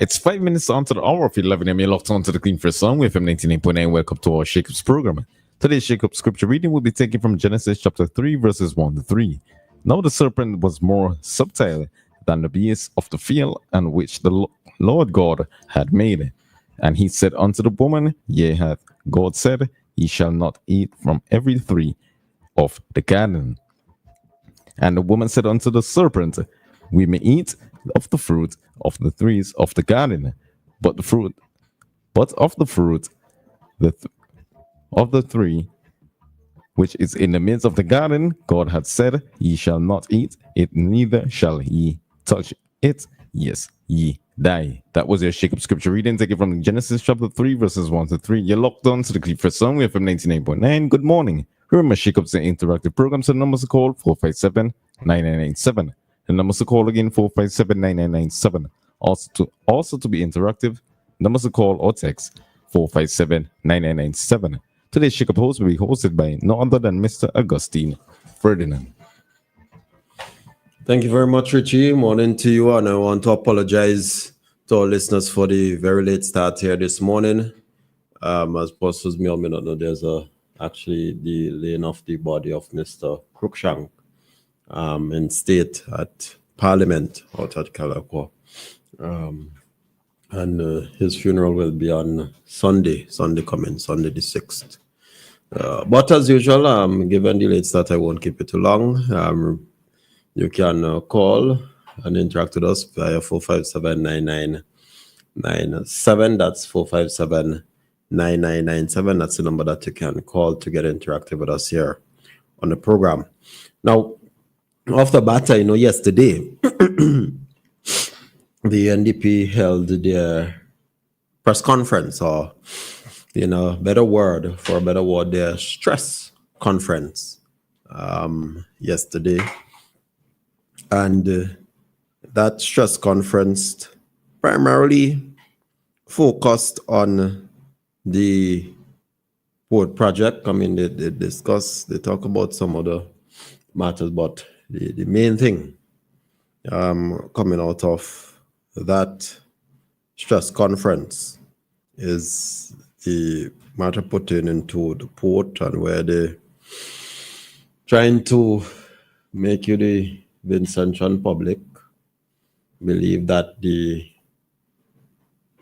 It's 5 minutes on to the hour of 11 a.m. You're locked on to the Clean First Song with FM 98.9. Welcome to our Shakeup's program. Today's Shakeup scripture reading will be taken from Genesis chapter 3, verses 1 to 3. Now the serpent was more subtle than the beasts of the field, and which the Lord God had made. And he said unto the woman, Yea, hath God said, Ye shall not eat from every tree of the garden. And the woman said unto the serpent, We may eat of the fruit of the trees of the garden, but of the fruit of the tree which is in the midst of the garden, God had said, Ye shall not eat it, neither shall ye touch it, yes, ye die. That was your Shakeup scripture reading, taken from Genesis chapter 3, verses 1 to 3. You're locked on to the Clean First Song with FM 99.9. Good morning. Remember, Shakeup's an interactive program, so the numbers to call 457-9997. The numbers to call again 457-9997. Also to be interactive, numbers to call or text 457-9997. Today's Shakeup host will be hosted by no other than Mr. Augustine Ferdinand. Thank you very much, Richie. Morning to you, and I want to apologize to our listeners for the very late start here this morning. As persons may or may not know, there's actually the laying of the body of Mr. Cruikshank in state at Parliament out at Calaco. And his funeral will be on Sunday coming, Sunday the 6th. But as usual, given the late start, I won't keep it too long. You can call and interact with us via 457-9997. That's 457-9997. That's the number that you can call to get interactive with us here on the program. Now, off the bat, yesterday, the NDP held their press conference, or, better word, their stress conference yesterday. And that stress conference primarily focused on the port project. I mean, they talk about some other matters, but the main thing coming out of that stress conference is the matter pertaining to the port, and where they're trying to make you, the Vincentian public, believe that the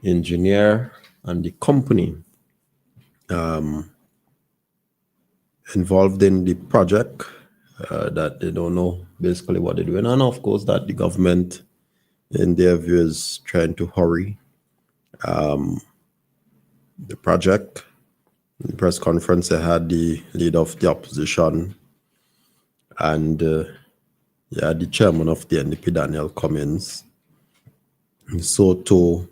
engineer and the company involved in the project, that they don't know basically what they're doing, and of course that the government, in their view, is trying to hurry the project. In the press conference, they had the leader of the opposition and the chairman of the NDP, Daniel Cummins. So too,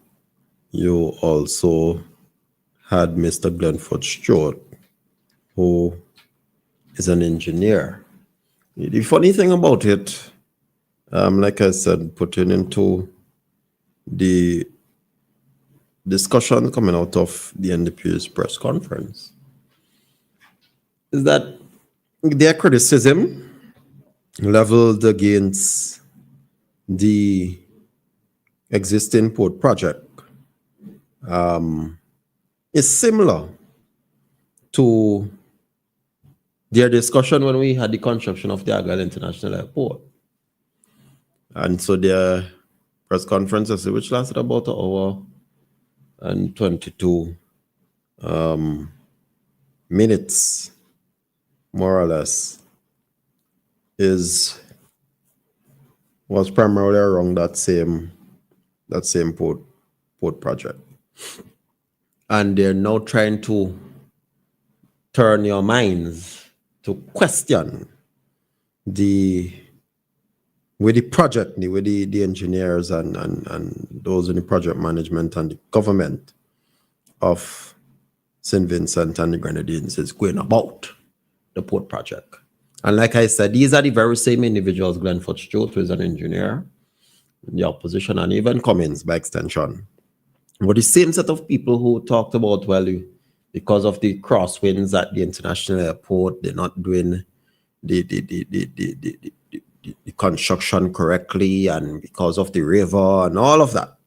you also had Mr. Glenford Stewart, who is an engineer. The funny thing about it, like I said, pertaining to the discussion coming out of the NDP's press conference, is that their criticism leveled against the existing port project is similar to their discussion when we had the construction of the Argyle International Airport. And so their press conference, which lasted about an hour and 22 minutes, more or less, was primarily around that same port project. And they're now trying to turn your minds to question the project, with the engineers and those in the project management and the government of St. Vincent and the Grenadines is going about the port project. And like I said, these are the very same individuals, Glenford Stewart, who is an engineer in the opposition, and even Cummins by extension, were the same set of people who talked about, well, because of the crosswinds at the international airport, they're not doing the construction correctly, and because of the river and all of that.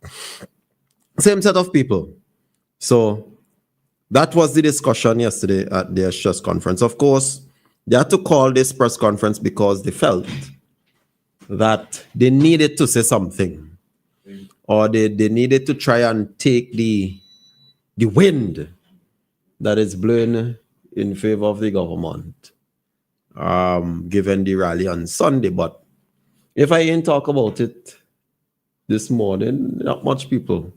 Same set of people. So that was the discussion yesterday at their stress conference. Of course, they had to call this press conference because they felt that they needed to say something, or they needed to try and take the wind that is blowing in favor of the government, given the rally on Sunday. But if I ain't talk about it this morning, not much people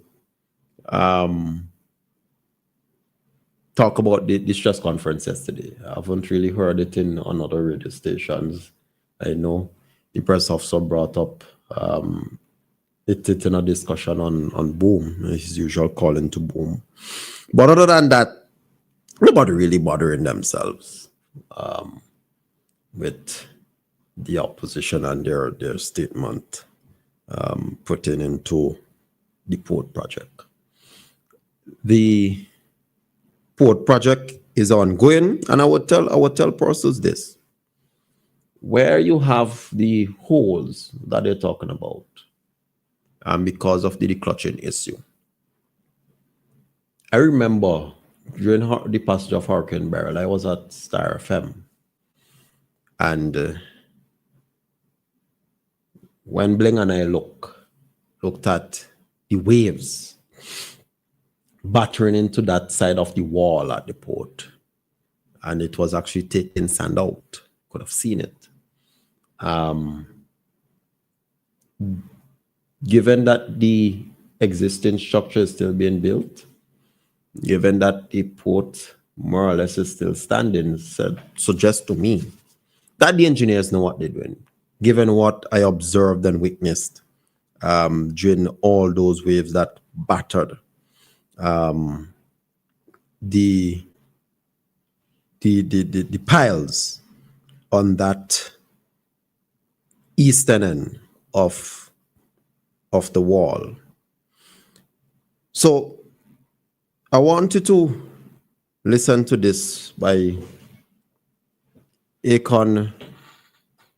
talk about the stress conference yesterday. I haven't really heard it on other radio stations. I know the press officer brought up it in a discussion on Boom, his usual calling to Boom. But other than that, nobody really bothering themselves with the opposition and their statement pertaining to the port project. The port project is ongoing, and I would tell persons this: where you have the holes that they're talking about, and because of the declutching issue. I remember during the passage of Hurricane Beryl, I was at Star FM, and when Bling and I looked at the waves battering into that side of the wall at the port, and it was actually taking sand out. Could have seen it. Given that the existing structure is still being built, given that the port more or less is still standing, suggests to me that the engineers know what they're doing, given what I observed and witnessed during all those waves that battered the piles on that eastern end of the wall. So I want you to listen to this by Aecon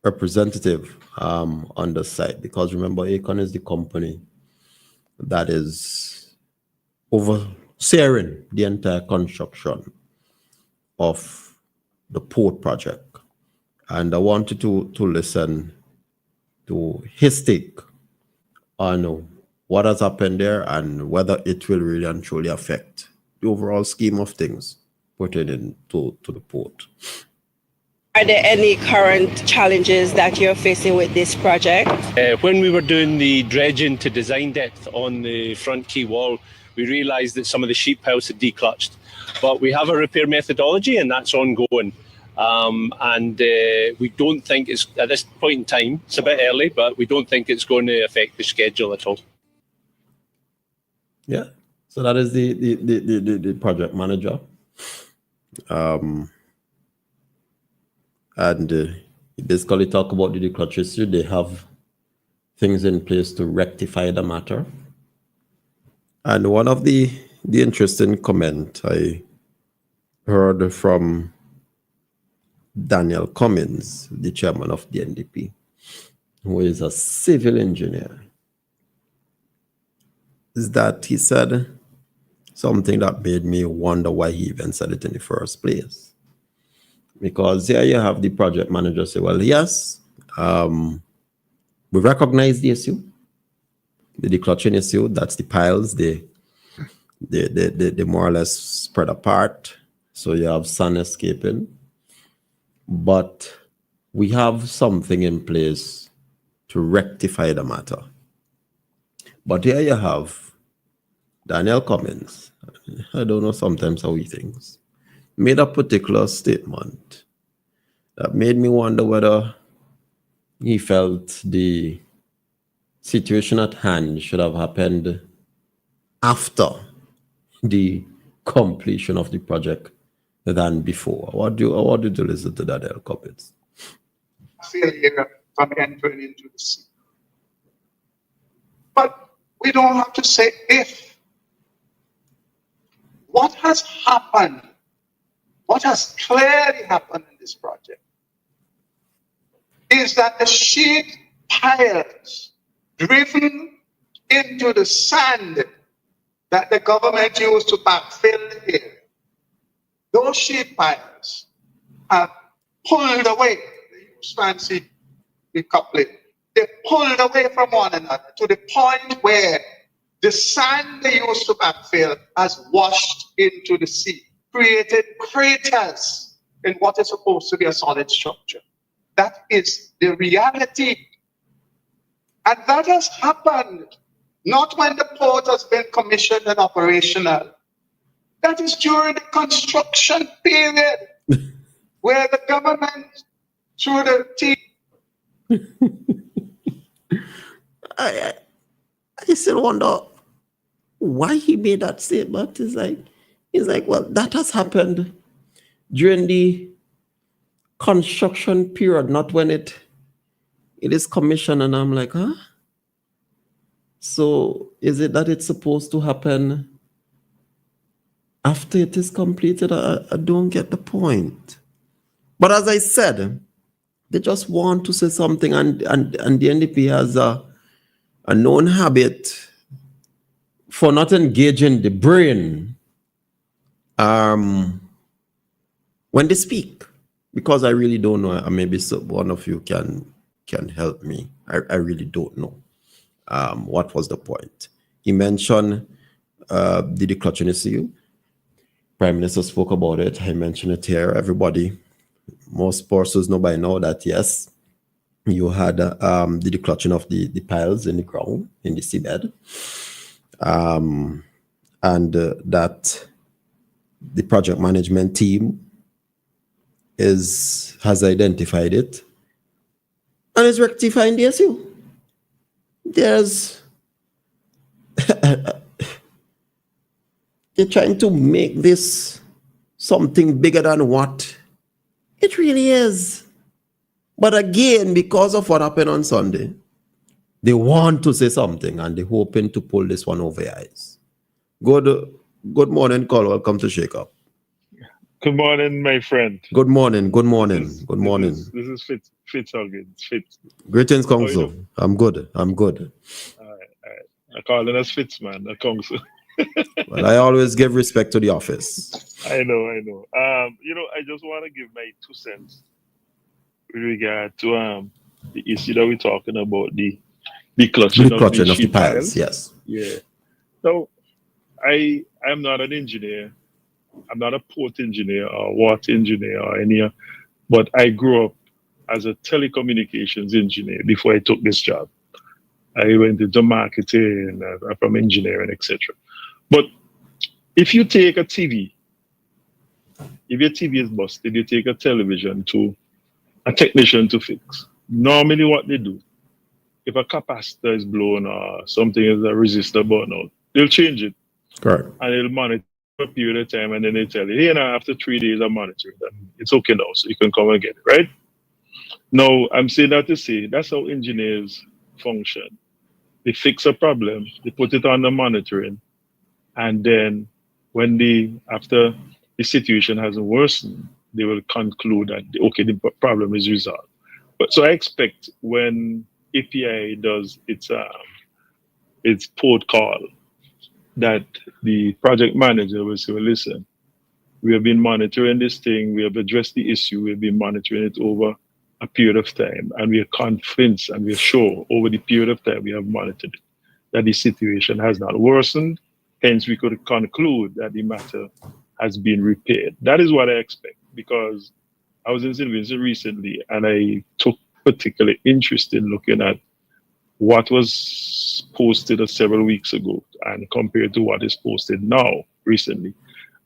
representative on the site, because remember, Aecon is the company that is overseeing the entire construction of the port project. And I want you to listen to his take on what has happened there and whether it will really and truly affect the overall scheme of things pertaining to the port. Are there any current challenges that you're facing with this project? When we were doing the dredging to design depth on the front quay wall, we realised that some of the sheet piles had declutched. But we have a repair methodology, and that's ongoing. We don't think it's, at this point in time, it's a bit early, but we don't think it's going to affect the schedule at all. Yeah, so that is the project manager. Basically talk about the declutch issue. They have things in place to rectify the matter. And one of the interesting comment I heard from Daniel Cummins, the chairman of the NDP, who is a civil engineer, is that he said something that made me wonder why he even said it in the first place. Because here you have the project manager say, well, yes, we recognize the issue, the declutching issue. That's the piles, they more or less spread apart. So you have sun escaping. But we have something in place to rectify the matter. But here you have Daniel Cummins, I don't know sometimes how he thinks, made a particular statement that made me wonder whether he felt the situation at hand should have happened after the completion of the project than before. What do you listen to Daniel Cummins? Failure from entering into the sea. But we don't have to say if. What has happened, what has clearly happened in this project is that the sheet piles driven into the sand that the government used to backfill the area, those sheep piles have pulled away. They use fancy decoupling. They pulled away from one another to the point where the sand they used to backfill has washed into the sea, created craters in what is supposed to be a solid structure. That is the reality. And that has happened not when the port has been commissioned and operational. That is during the construction period where the government, through the team. I still wonder why he made that statement. He's like, well, that has happened during the construction period, not when it is commissioned. And I'm like, huh? So is it that it's supposed to happen after it is completed? I don't get the point. But as I said, they just want to say something, and the NDP has a known habit for not engaging the brain when they speak. Because I really don't know, and maybe one of you can help me. I really don't know. What was the point? He mentioned the declutching issue. Prime Minister spoke about it. I mentioned it here. Everybody, most persons know by now that yes, you had the declutching of the piles in the ground, in the seabed, and that the project management team has identified it and is rectifying the issue. There's they're trying to make this something bigger than what it really is. But again, because of what happened on Sunday, they want to say something and they're hoping to pull this one over your eyes. Good morning, Carl. Welcome to Shakeup. Good morning, my friend. Good morning. This is Fitz Huggins. Fitz. Greetings, Council. I'm good. All right. I call it as Fitz, man, a Council. Well, I always give respect to the office. I know. I just want to give my 2 cents with regard to the issue that we're talking about, the clutching of the piles. Yes. Yeah. So I am not an engineer. I'm not a port engineer or water engineer or any, but I grew up as a telecommunications engineer before I took this job. I went into marketing, from engineering, etc. But if you take a TV, if your TV is busted, you take a television to a technician to fix. Normally what they do, if a capacitor is blown or something is a resistor burn out, they'll change it. Correct. And they'll monitor for a period of time, and then they tell you, hey, now after 3 days of monitoring, it's okay now, so you can come and get it, right? Now, I'm saying that to say that's how engineers function. They fix a problem, they put it under monitoring, and then after the situation hasn't worsened, they will conclude that the problem is resolved. But so I expect when API does its port call, that the project manager will say, well, listen, we have been monitoring this thing, we have addressed the issue, we've been monitoring it over a period of time, and we are convinced and we are sure over the period of time we have monitored it, that the situation has not worsened. Hence, we could conclude that the matter has been repaired. That is what I expect, because I was in St. Vincent recently and I took particular interest in looking at what was posted several weeks ago and compared to what is posted now recently.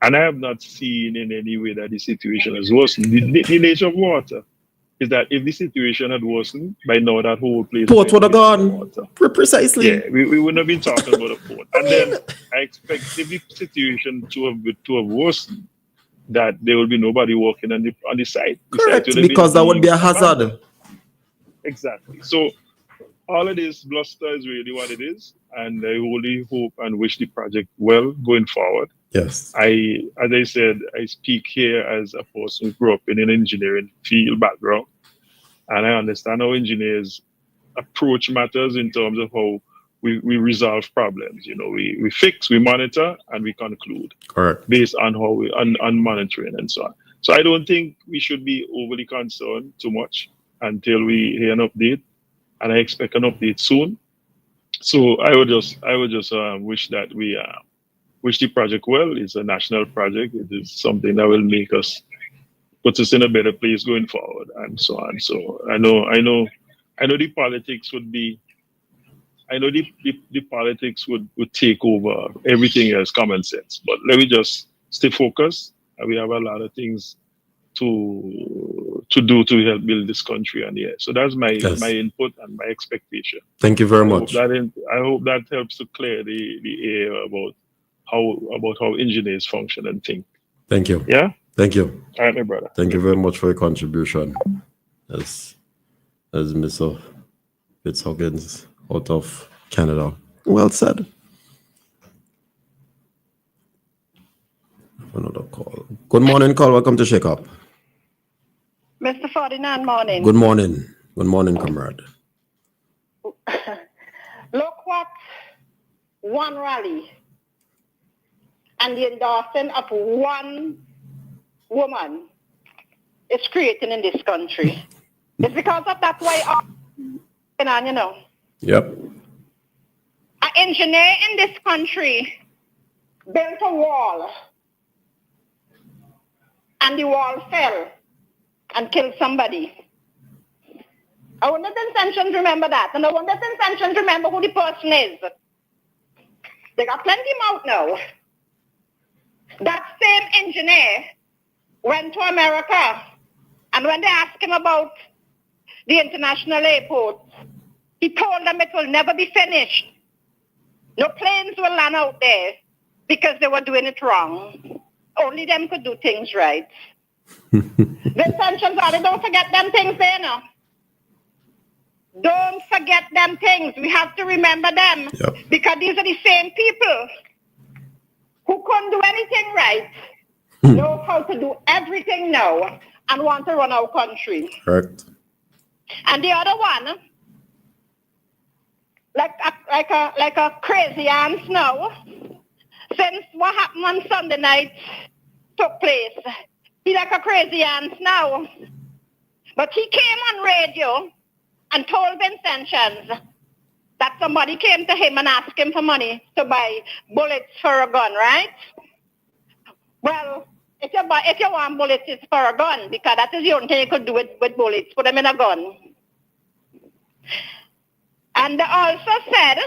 And I have not seen in any way that the situation has worsened. The nature of water is that if the situation had worsened, by now that whole place Port would have gone. Precisely. Yeah, we wouldn't have been talking about a port. And then I expect if the situation to have worsened, that there will be nobody working on the site. Correct, because that would be a hazard. Exactly. So all of this bluster is really what it is, and I really hope and wish the project well going forward. Yes. As I said, I speak here as a person who grew up in an engineering field background, and I understand how engineers approach matters in terms of how we resolve problems. You know, we fix, we monitor, and we conclude. Correct. Based on how we on monitoring and so on. So I don't think we should be overly concerned too much until we hear an update, and I expect an update soon. So I would just wish that we wish the project well. It's a national project. It is something that will put us in a better place going forward, and so on. So I know the politics would be. I know the politics would take over everything else, common sense. But let me just stay focused. We have a lot of things to do to help build this country, and so that's my input and my expectation. Thank you very much. I hope that helps to clear the air about how engineers function and think. Thank you. Yeah. Thank you. All right, my brother. Thank you very much for your contribution. As Mr. Fitzhuggins out of Canada. Well said. Another call. Good morning, call. Welcome to Shakeup. Mr. Ferdinand, morning. Good morning. Good morning, comrade. Look what one rally and the endorsing of one woman is creating in this country. It's because of that way you know. Yep. An engineer in this country built a wall, and the wall fell and killed somebody. I want the intentions remember that, and I want the intentions remember who the person is. They got plenty out now. That same engineer went to America, and when they asked him about the international airport, he told them it will never be finished. No planes will land out there because they were doing it wrong. Only them could do things right. The intentions are, don't forget them things there now. Don't forget them things. We have to remember them. Yep. Because these are the same people who couldn't do anything right, know how to do everything now, and want to run our country. Correct. And the other one, like a crazy aunt now, since what happened on Sunday night took place, he like a crazy aunt now. But he came on radio and told Vincentians that somebody came to him and asked him for money to buy bullets for a gun, right? Well, if you want bullets, it's for a gun, because that is the only thing you could do with bullets, put them in a gun. And they also said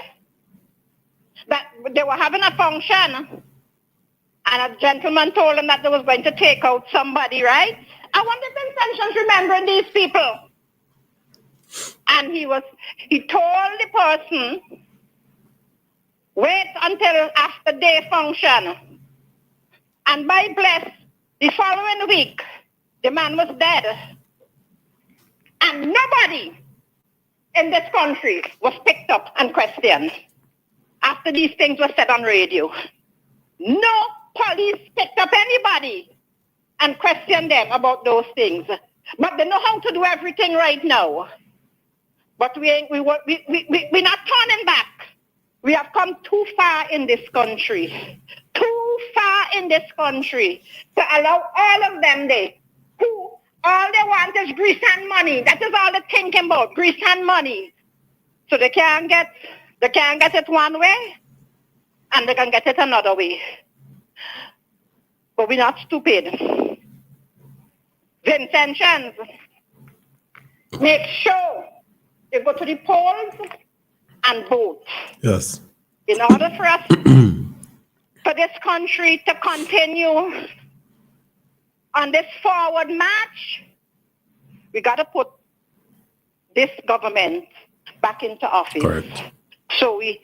that they were having a function, and a gentleman told them that they was going to take out somebody, right? I wonder if Vincentians remembering these people. And he told the person, wait until after their function. And by bless, the following week, the man was dead. And nobody in this country was picked up and questioned after these things were said on radio. No police picked up anybody and questioned them about those things. But they know how to do everything right now. But we're not turning back. We have come too far in this country. Too far in this country to allow all of them there who all they want is grease and money. That is all they're thinking about, grease and money. So they can't get it one way and they can get it another way. But we're not stupid. Vincentians, make sure they go to the polls and vote. Yes. In order for us, for this country to continue on this forward march, we got to put this government back into office. Correct. So we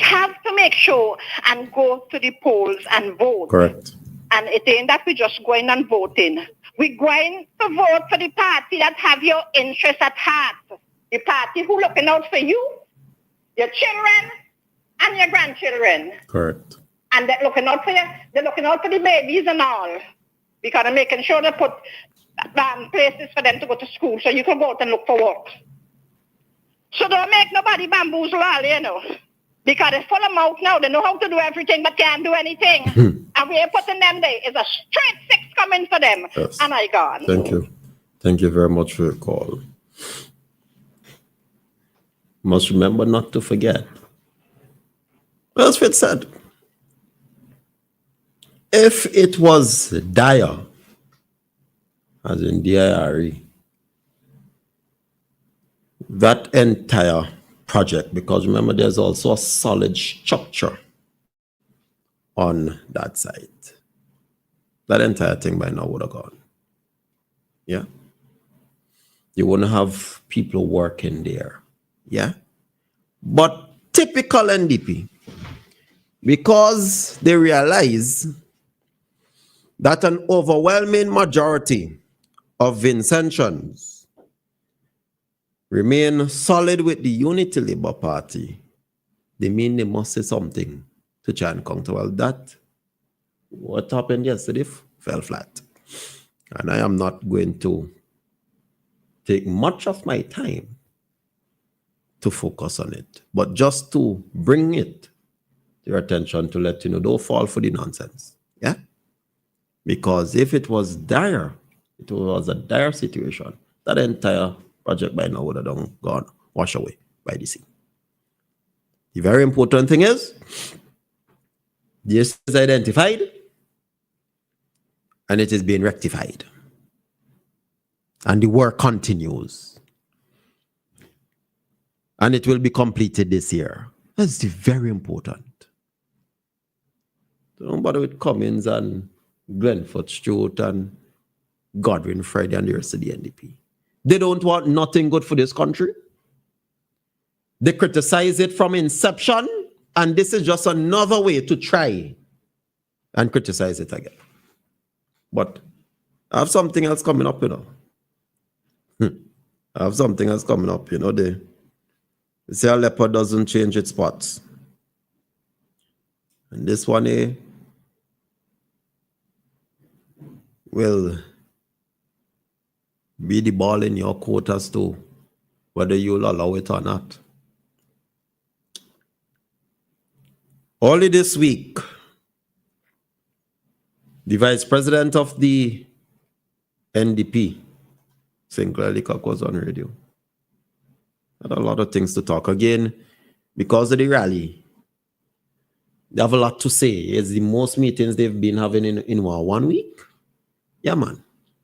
have to make sure and go to the polls and vote. Correct. And it ain't that we just going and voting. We're going to vote for the party that have your interests at heart. The party who looking out for you, your children, and your grandchildren. Correct. And they're looking out for you. They're looking out for the babies and all. Because they're making sure they put places for them to go to school so you can go out and look for work. So don't make nobody bamboozle all, you know. Because they're full of mouth now. They know how to do everything but can't do anything. And we're putting them there. It's a straight six coming for them. Yes. And I gone. Thank you. Thank you very much for your call. Must remember not to forget. As Fitz said, if it was dire, as in DIRE, that entire project, because remember there's also a solid structure on that site. That entire thing by now would have gone. Yeah. You wouldn't have people working there. Yeah. But typical NDP, because they realize that an overwhelming majority of Vincentians remain solid with the Unity Labour Party, they mean they must say something to try and counter. Well, that, what happened yesterday, fell flat. And I am not going to take much of my time to focus on it, but just to bring it to your attention to let you know, don't fall for the nonsense. Yeah? Because if it was dire, it was a dire situation, that entire project by now would have gone, washed away by the sea. The very important thing is, this is identified and it is being rectified. And the work continues. And it will be completed this year. That's very important. Don't bother with Cummins and Glenford Stewart and Godwin Friday and the rest of the NDP. They don't want nothing good for this country. They criticize it from inception, and this is just another way to try and criticize it again. But I have something else coming up, you know. I have something else coming up, you know. They say a leopard doesn't change its spots. And this one will be the ball in your court as to whether you'll allow it or not. Only this week, the vice president of the NDP, Sinclair Leacock, was on radio. Had a lot of things to talk. Again, because of the rally, they have a lot to say. It's the most meetings they've been having in 1 week. Yeah, man.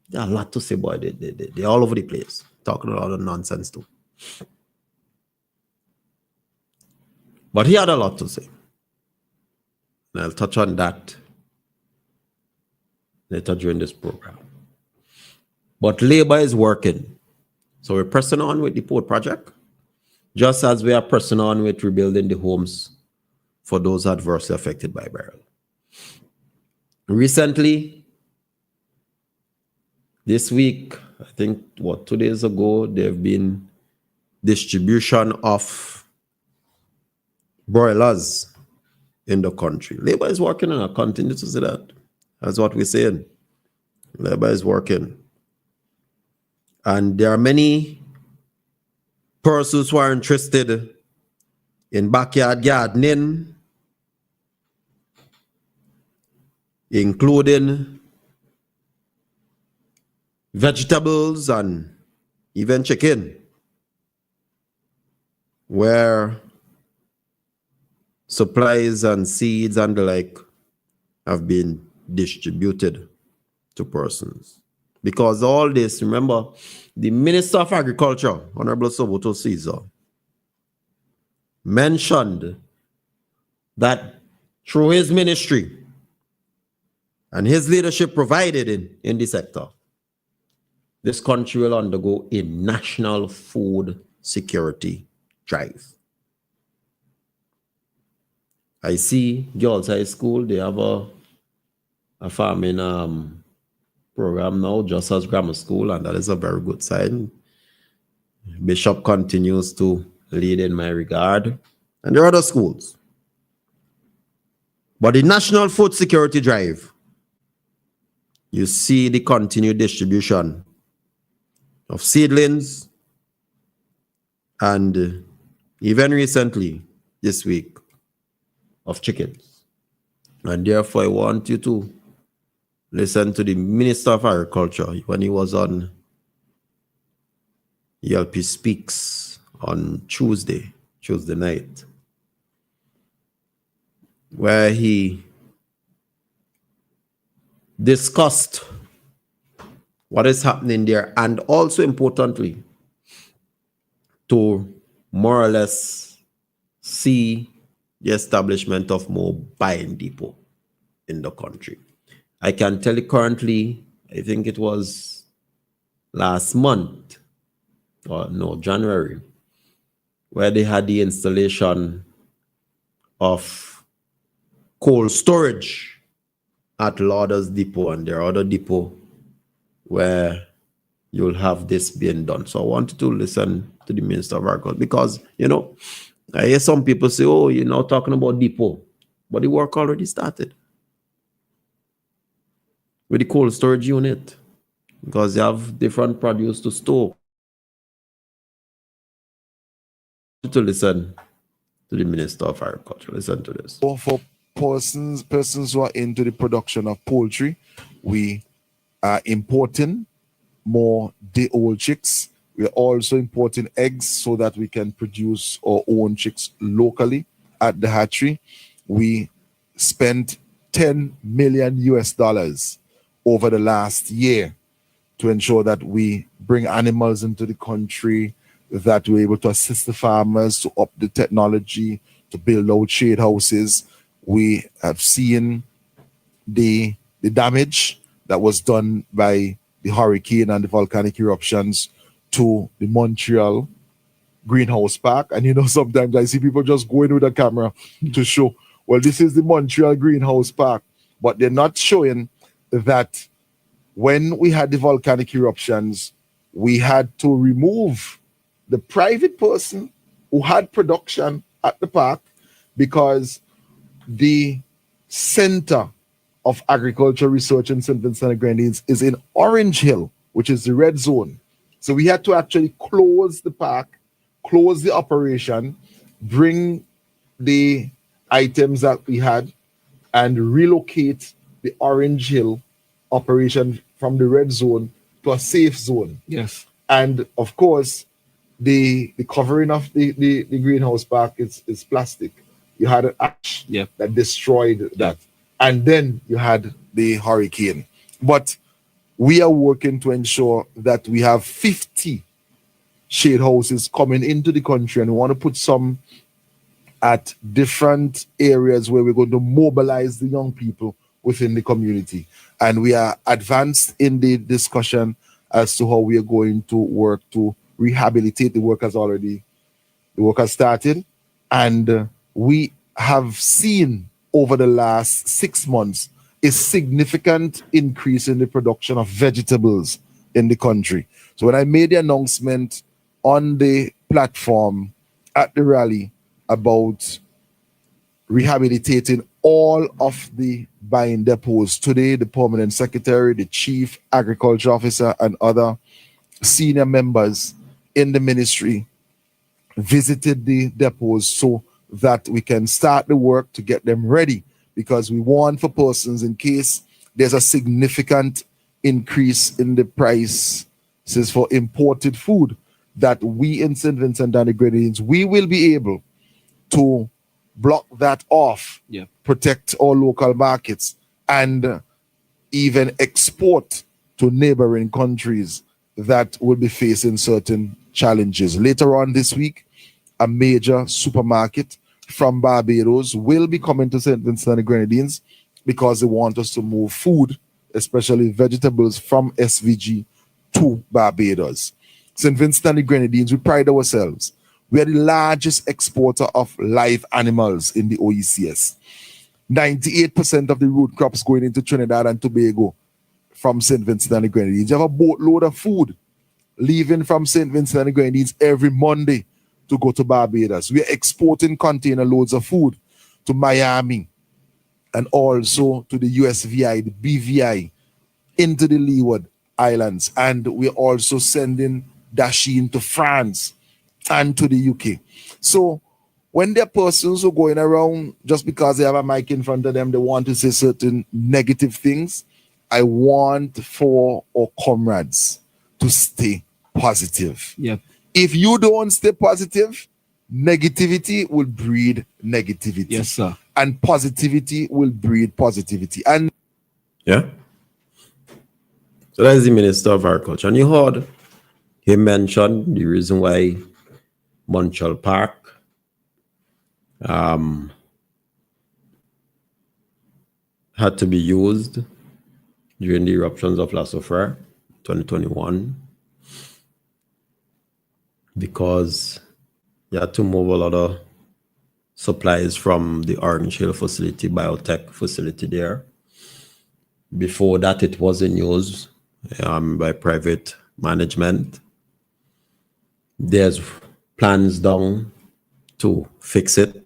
They have a lot to say, boy. They're all over the place. Talking a lot of nonsense too. But he had a lot to say. And I'll touch on that later during this program. But Labour is working. So we're pressing on with the port project, just as we are pressing on with rebuilding the homes for those adversely affected by barrel. Recently, this week, I think, 2 days ago, there have been distribution of broilers in the country. Labour is working, and I'll continue to say that. That's what we're saying. Labour is working. And there are many persons who are interested in backyard gardening, including vegetables and even chicken, where supplies and seeds and the like have been distributed to persons. Because all this, remember, the Minister of Agriculture, Honorable Soboto Caesar, mentioned that through his ministry and his leadership provided in the sector, this country will undergo a national food security drive. I see Girls High School, they have a farming program now, just as grammar school, and that is a very good sign. Bishop continues to lead in my regard, and there are other schools. But the National Food Security Drive, you see the continued distribution of seedlings, and even recently, this week, of chickens. And therefore, I want you to listen to the Minister of Agriculture when he was on ELP Speaks on Tuesday night, where he discussed what is happening there, and also importantly, to more or less see the establishment of more buying depot in the country. I can tell you currently, I think it was last month, or no, January, where they had the installation of cold storage at Lauder's Depot, and there are other depot where you'll have this being done. So I wanted to listen to the Minister of Agriculture because, you know, I hear some people say, oh, you're now talking about depot, but the work already started with the cold storage unit because you have different produce to store. To listen to the Minister of Agriculture. Listen to this. For persons who are into the production of poultry, we are importing more day-old chicks. We're also importing eggs so that we can produce our own chicks locally at the hatchery. We spent $10 million over the last year to ensure that we bring animals into the country, that we're able to assist the farmers to up the technology, to build out shade houses. We have seen the damage that was done by the hurricane and the volcanic eruptions to the Montreal greenhouse park. And you know, sometimes I see people just going with a camera to show, well, this is the Montreal greenhouse park, but they're not showing that when we had the volcanic eruptions, we had to remove the private person who had production at the park because the Center of Agricultural Research in St. Vincent and Grenadines is in Orange Hill, which is the red zone. So we had to actually close the park, close the operation, bring the items that we had and relocate the Orange Hill operation from the red zone to a safe zone. Yes. And of course, the covering of the greenhouse park is plastic. You had an ash that destroyed that. And then you had the hurricane. But we are working to ensure that we have 50 shade houses coming into the country, and we want to put some at different areas where we're going to mobilize the young people within the community. And we are advanced in the discussion as to how we are going to work to rehabilitate. The work has started, and we have seen over the last 6 months a significant increase in the production of vegetables in the country. So when I made the announcement on the platform at the rally about rehabilitating all of the buying depots, today the permanent secretary, the chief agriculture officer, and other senior members in the ministry visited the depots so that we can start the work to get them ready, because we want for persons, in case there's a significant increase in the prices for imported food, that we in St. Vincent and the Grenadines, we will be able to block that off, protect our local markets, and even export to neighboring countries that will be facing certain challenges. Later on this week, a major supermarket from Barbados will be coming to St. Vincent and the Grenadines because they want us to move food, especially vegetables, from SVG to Barbados. St. Vincent and the Grenadines, we pride ourselves. We are the largest exporter of live animals in the OECS. 98% of the root crops going into Trinidad and Tobago from St. Vincent and the Grenadines. You have a boatload of food leaving from St. Vincent and the Grenadines every Monday to go to Barbados. We are exporting container loads of food to Miami and also to the USVI, the BVI, into the Leeward Islands. And we're also sending dasheen to France and to the UK. So when there are persons who are going around just because they have a mic in front of them, they want to say certain negative things. I want for our comrades to stay positive. Yep. If you don't stay positive, negativity will breed negativity. Yes, sir. And positivity will breed positivity. And Yeah. So that's the Minister of Agriculture. And you heard him mention the reason why Montreal Park had to be used during the eruptions of La Soufrière 2021 because you had to move a lot of supplies from the Orange Hill facility, biotech facility there. Before that, it was in use by private management. There's plans down to fix it.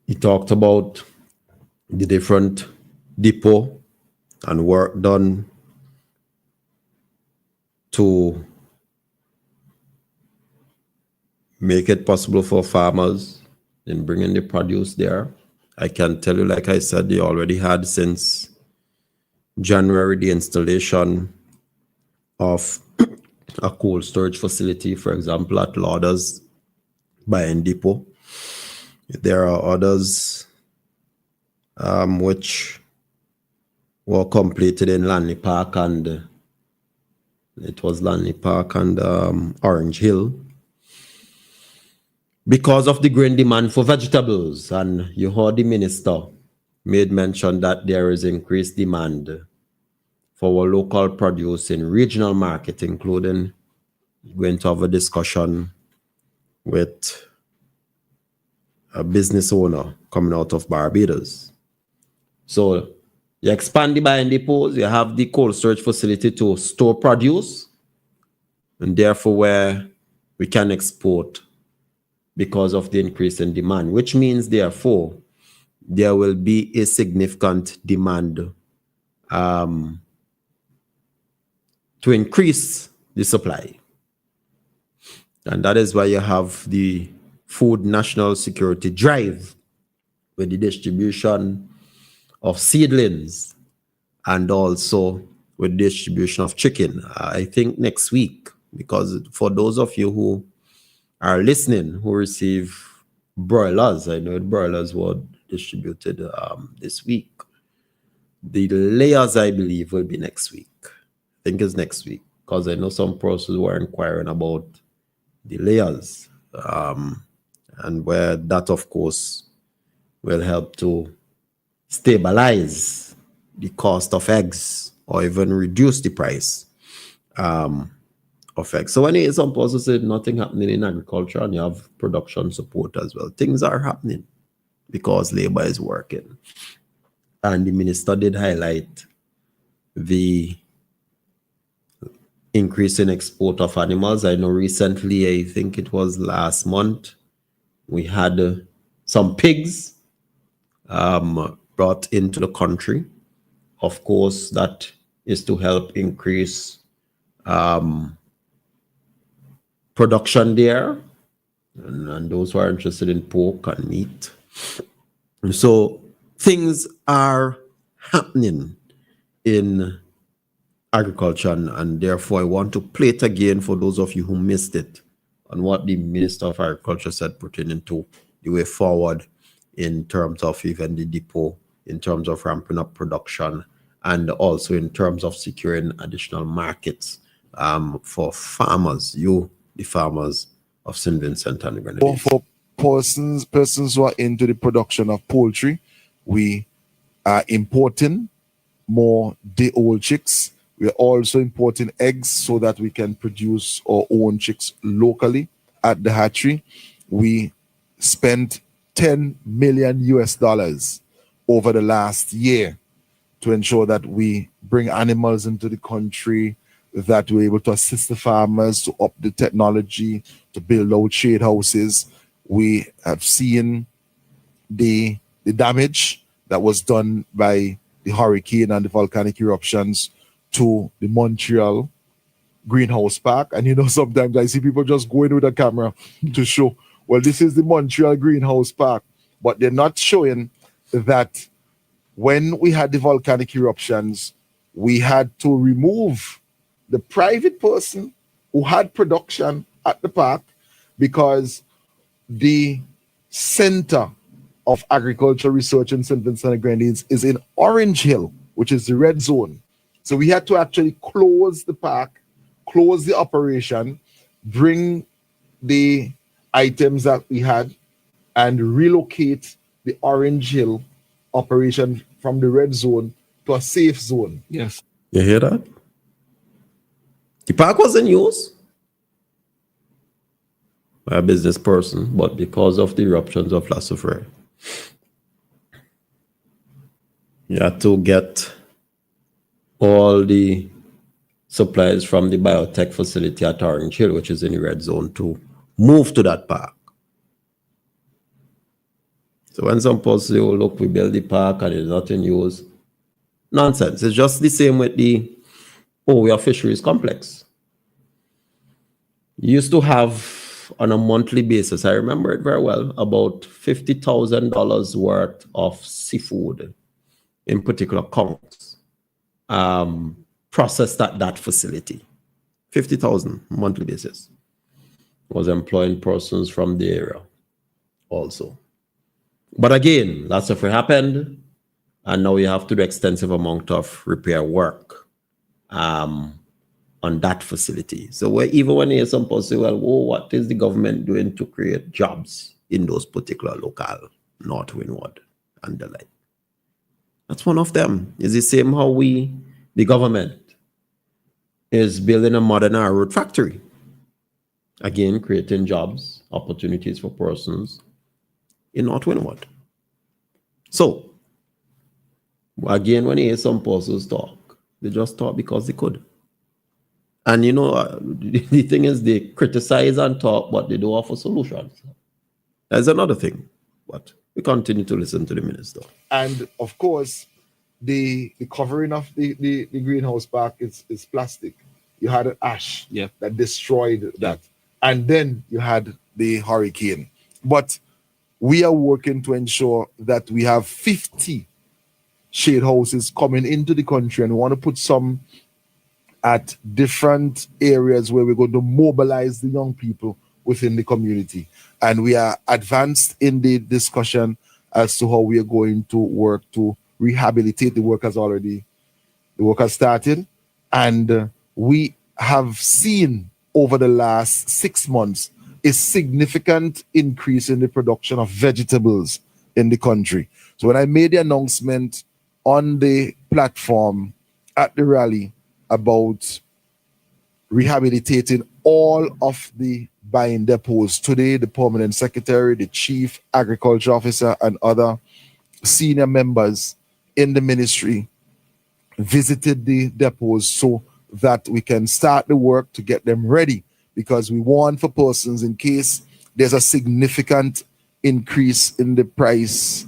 He talked about the different depot and work done to make it possible for farmers in bringing the produce there. I can tell you, like I said, they already had since January the installation of a cold storage facility, for example, at Lauder's Buying Depot. There are others which were completed in Lanley Park, and it was Lanley Park and Orange Hill, because of the growing demand for vegetables. And you heard the minister made mention that there is increased demand for our local produce in regional market, including going to have a discussion with a business owner coming out of Barbados. So you expand the buying depots, you have the cold storage facility to store produce, and therefore where we can export because of the increase in demand, which means therefore there will be a significant demand to increase the supply. And that is why you have the Food National Security Drive with the distribution of seedlings and also with distribution of chicken. I think next week, because for those of you who are listening who receive broilers, I know broilers were distributed this week. The layers, I believe, will be next week. I think it's next week, because I know some persons were inquiring about the layers, and where that, of course, will help to stabilize the cost of eggs or even reduce the price of eggs. So when some persons say nothing happening in agriculture and you have production support as well, things are happening because labor is working. And the minister did highlight the increase in export of animals. I know recently, I think it was last month, we had some pigs brought into the country. Of course, that is to help increase production there, and those who are interested in pork and meat. So things are happening in agriculture, and therefore I want to play it again for those of you who missed it on what the Minister of Agriculture said pertaining to the way forward in terms of even the depot, in terms of ramping up production, and also in terms of securing additional markets for farmers, the farmers of St. Vincent and the Grenadines. For persons who are into the production of poultry, we are importing more day-old chicks. We are also importing eggs so that we can produce our own chicks locally at the hatchery. We spent $10 million over the last year to ensure that we bring animals into the country, that we're able to assist the farmers to up the technology, to build out shade houses. We have seen the damage that was done by the hurricane and the volcanic eruptions to the Montreal greenhouse pack. And sometimes I see people just going with a camera to show, well, this is the Montreal greenhouse pack. But they're not showing that when we had the volcanic eruptions, we had to remove the private person who had production at the park because the center of agricultural research in St. Vincent and Grenadines is in Orange Hill, which is the red zone. So we had to actually close the park, close the operation, bring the items that we had, and relocate the Orange Hill operation from the red zone to a safe zone. Yes. You hear that? The park was in use by a business person, but because of the eruptions of La Soufrière, you had to get all the supplies from the biotech facility at Orange Hill, which is in the red zone, to move to that park. So when some people say, oh, look, we built the park and it's not in use, nonsense. It's just the same with the Oya Fisheries Complex. You used to have, on a monthly basis, I remember it very well, about $50,000 worth of seafood, in particular conchs, processed at that facility. 50,000 monthly basis. Was employing persons from the area also. But again, lots of it happened, and now you have to do extensive amount of repair work on that facility. So even when you hear some people say, well, what is the government doing to create jobs in those particular local, North Windward and the like? That's one of them. It's the same how the government, is building a modern road factory. Again, creating jobs, opportunities for persons in North Windward. So, again, when you hear some persons talk, they just talk because they could. And the thing is, they criticize and talk, but they don't offer solutions. That's another thing. But we continue to listen to the minister. And of course, the covering of the greenhouse pack is plastic. You had an ash that destroyed that. And then you had the hurricane. But we are working to ensure that we have 50 shade houses coming into the country, and we want to put some at different areas where we're going to mobilize the young people within the community. And we are advanced in the discussion as to how we are going to work to rehabilitate. The work has started, and we have seen over the last 6 months a significant increase in the production of vegetables in the country. So when I made the announcement on the platform at the rally about rehabilitating all of the buying depots, today the permanent secretary, the chief agriculture officer, and other senior members in the ministry visited the depots so that we can start the work to get them ready, because we want for persons, in case there's a significant increase in the prices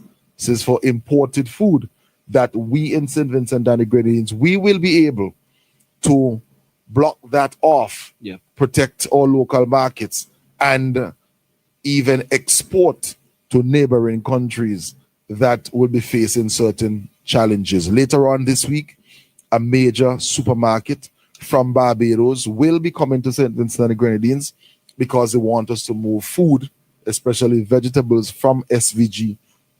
for imported food, that we in St. Vincent and the Grenadines, we will be able to block that off, protect our local markets, and even export to neighboring countries that will be facing certain challenges. Later on this week, a major supermarket from Barbados will be coming to St. Vincent and the Grenadines because they want us to move food, especially vegetables, from SVG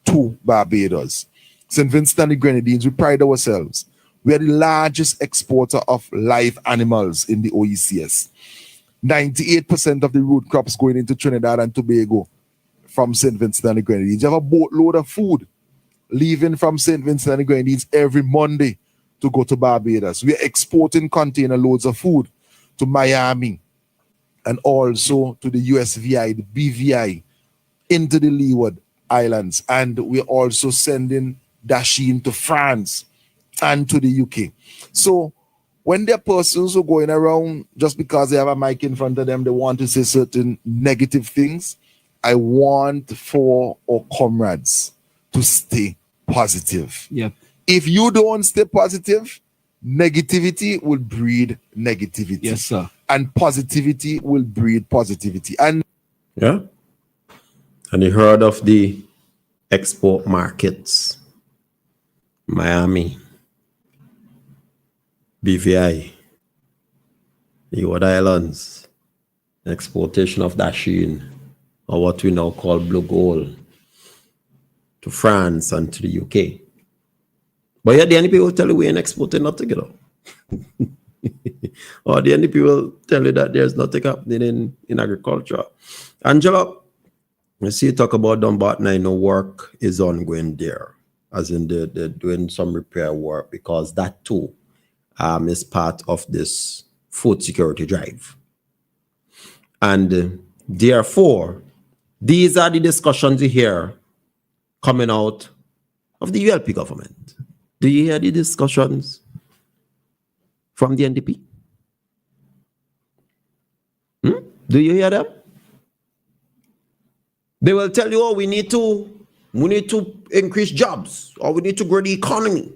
to Barbados. St. Vincent and the Grenadines, we pride ourselves. We are the largest exporter of live animals in the OECS. 98% of the root crops going into Trinidad and Tobago from St. Vincent and the Grenadines. You have a boatload of food leaving from St. Vincent and the Grenadines every Monday to go to Barbados. We are exporting container loads of food to Miami and also to the USVI, the BVI, into the Leeward Islands. And we're also sending dasheen to France and to the UK. So when there are persons who are going around just because they have a mic in front of them, they want to say certain negative things, I want for our comrades to stay positive. Yep. If you don't stay positive, negativity will breed negativity. Yes, sir. And positivity will breed positivity. And Yeah. And you heard of the export markets, Miami, BVI, the Wood Islands, exportation of Dasheen, or what we now call blue gold, to France and to the UK. But yet the NDP will tell you we ain't exporting nothing, you know. Or the NDP will tell you that there's nothing happening in agriculture. Angela, you see you talk about Dumbarton, I know work is ongoing there, as in they're doing some repair work, because that too is part of this food security drive. And therefore, these are the discussions you hear coming out of the ULP government. Do you hear the discussions from the NDP? Do you hear them? They will tell you, oh, we need to increase jobs, or we need to grow the economy,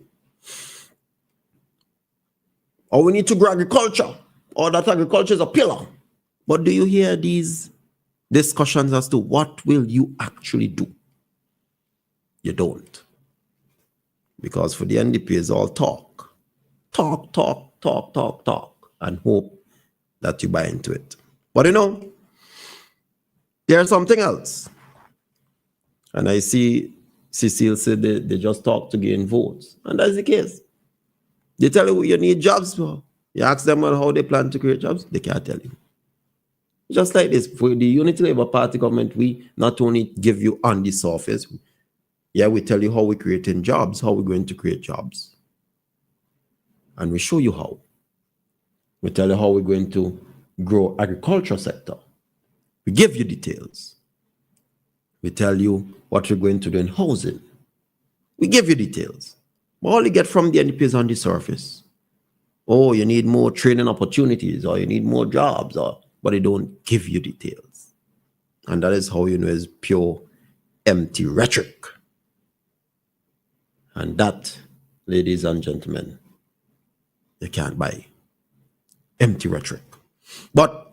or we need to grow agriculture, or that agriculture is a pillar. But do you hear these discussions as to what will you actually do? You don't. Because for the NDP, it's all talk, and hope that you buy into it. But you know, there's something else. And I see Cecile said they just talk to gain votes. And that's the case. They tell you you need jobs. You ask them how they plan to create jobs, they can't tell you. Just like this, for the Unity Labour Party government, we not only give you on the surface, we tell you how we're creating jobs, how we're going to create jobs. And we show you how. We tell you how we're going to grow agriculture sector. We give you details. We tell you what we're going to do in housing. We give you details. But all you get from the NDP is on the surface. Oh, you need more training opportunities, or you need more jobs, but they don't give you details. And that is how you know it's pure empty rhetoric. And that, ladies and gentlemen, you can't buy. Empty rhetoric. But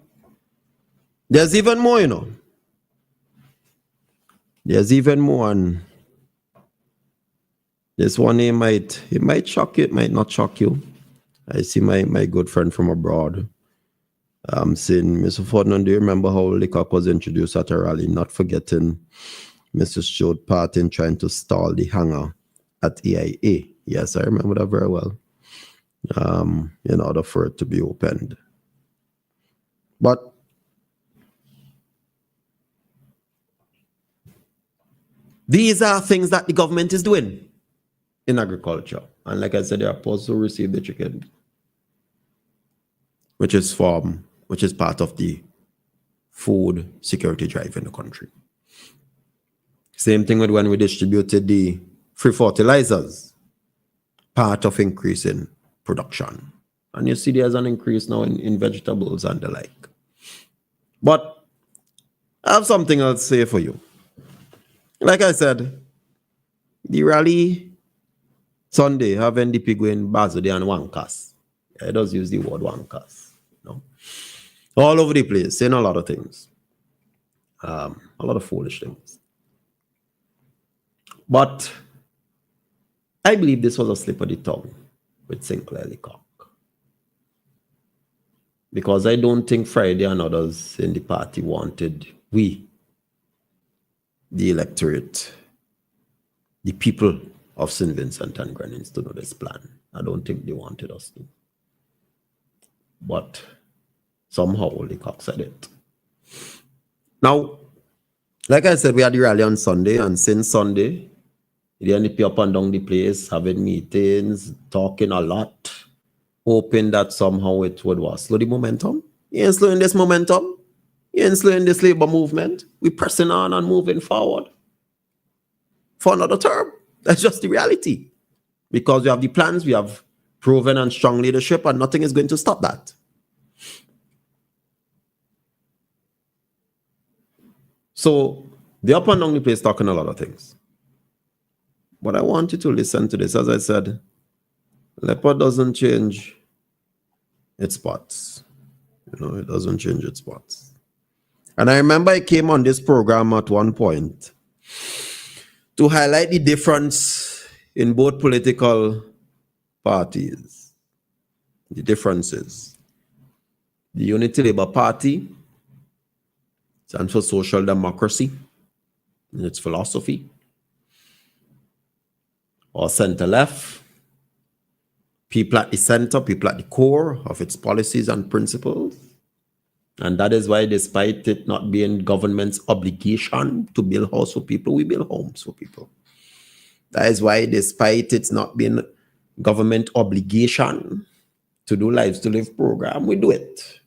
there's even more, you know. There's even more, and this one, it might shock you, it might not shock you. I see my good friend from abroad saying, Mr. Ferdinand, do you remember how Liquor was introduced at a rally? Not forgetting Mr. Stewart Parton trying to stall the hangar at EIA. Yes, I remember that very well. In order for it to be opened. But these are things that the government is doing in agriculture. And like I said, they are supposed to receive the chicken, which is part of the food security drive in the country. Same thing with when we distributed the free fertilizers, part of increasing production. And you see there's an increase now in vegetables and the like. But I have something else to say for you. Like I said, the rally Sunday have NDP going Bazode and Wankas. It does use the word Wankas. You know? All over the place, saying a lot of things. A lot of foolish things. But I believe this was a slip of the tongue with Sinclair Leacock. Because I don't think Friday and others in the party wanted the electorate, the people of St. Vincent and Grenadines to know this plan. I don't think they wanted us to. But somehow Leacock said it. Now, like I said, we had the rally on Sunday, and since Sunday, the NDP up and down the place, having meetings, talking a lot, hoping that somehow it would slow the momentum. You ain't slowing this momentum. You ain't slowing this labor movement. We're pressing on and moving forward for another term. That's just the reality. Because we have the plans, we have proven and strong leadership, and nothing is going to stop that. So the up and down the place talking a lot of things. But I want you to listen to this. As I said, Leopard doesn't change its spots. You know, it doesn't change its spots. And I remember I came on this program at one point to highlight the difference in both political parties. The differences. The Unity Labour Party stands for social democracy in its philosophy, or center-left. People at the center, people at the core of its policies and principles. And that is why, despite it not being government's obligation to build houses for people, we build homes for people. That is why, despite it's not being government obligation to do Lives to Live program, we do it.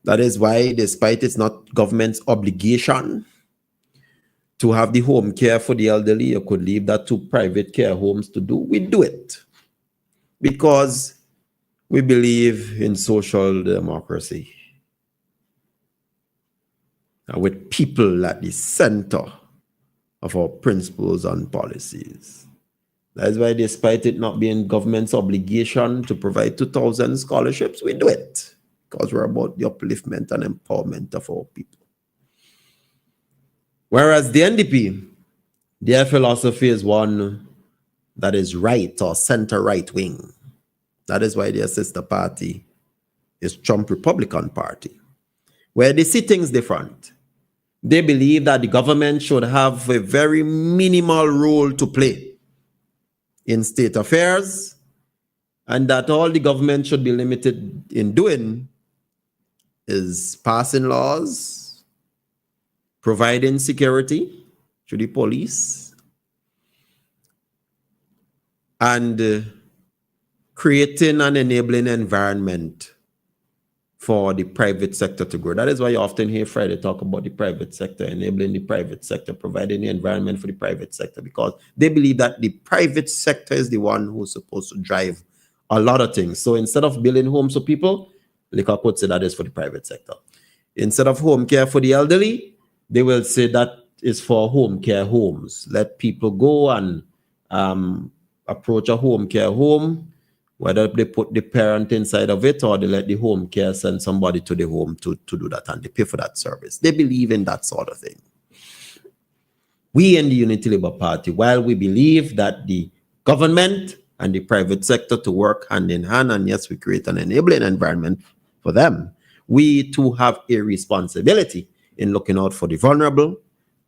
That is why, despite it's not government's obligation to have the home care for the elderly, you could leave that to private care homes to do, we do it. Because we believe in social democracy. And with people at the center of our principles and policies. That is why, despite it not being government's obligation to provide 2,000 scholarships, we do it. Because we're about the upliftment and empowerment of our people. Whereas the NDP, their philosophy is one that is right or center right wing. That is why their sister party is Trump Republican Party, where they see things different. They believe that the government should have a very minimal role to play in state affairs, and that all the government should be limited in doing is passing laws, providing security to the police, and creating an enabling environment for the private sector to grow. That is why you often hear Friday talk about the private sector, enabling the private sector, providing the environment for the private sector, because they believe that the private sector is the one who's supposed to drive a lot of things. So instead of building homes for people, Liquor could say that is for the private sector. Instead of home care for the elderly, they will say that is for home care homes. Let people go and approach a home care home, whether they put the parent inside of it or they let the home care send somebody to the home to do that, and they pay for that service. They believe in that sort of thing. We in the Unity Labour Party, while we believe that the government and the private sector to work hand in hand, and yes, we create an enabling environment for them, we too have a responsibility in looking out for the vulnerable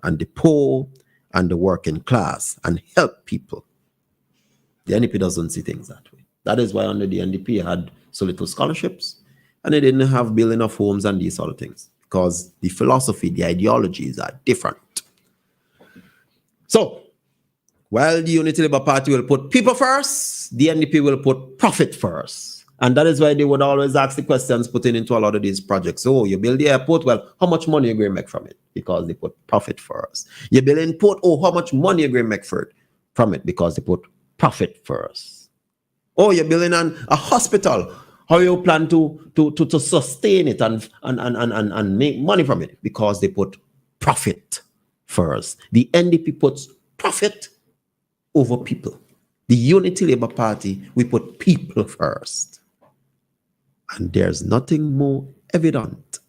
and the poor and the working class and help people. The NDP doesn't see things that way. That is why under the NDP had so little scholarships, and they didn't have building of homes and these sort of things, because the philosophy, the ideologies are different. So, while the Unity Labour Party will put people first, the NDP will put profit first. And that is why they would always ask the questions putting into a lot of these projects. Oh, you build the airport, well, how much money are you going to make from it? Because they put profit first. You build in port, oh, how much money are you going to make from it? Because they put profit first. Oh, you're building a hospital. How you plan to sustain it and make money from it? Because they put profit first. The NDP puts profit over people. The Unity Labour Party, we put people first. And there's nothing more evident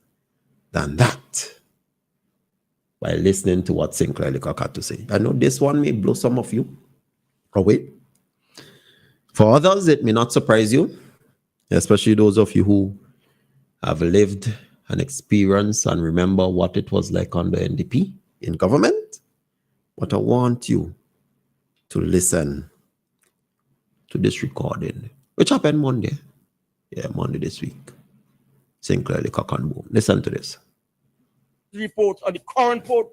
than that by listening to what Sinclair Leacock had to say. I know this one may blow some of you away. For others, it may not surprise you, especially those of you who have lived and experienced and remember what it was like under NDP in government. But I want you to listen to this recording, which happened Monday. Yeah, Monday this week. Sinclair Leacock and Boom. Listen to this. Report on the current port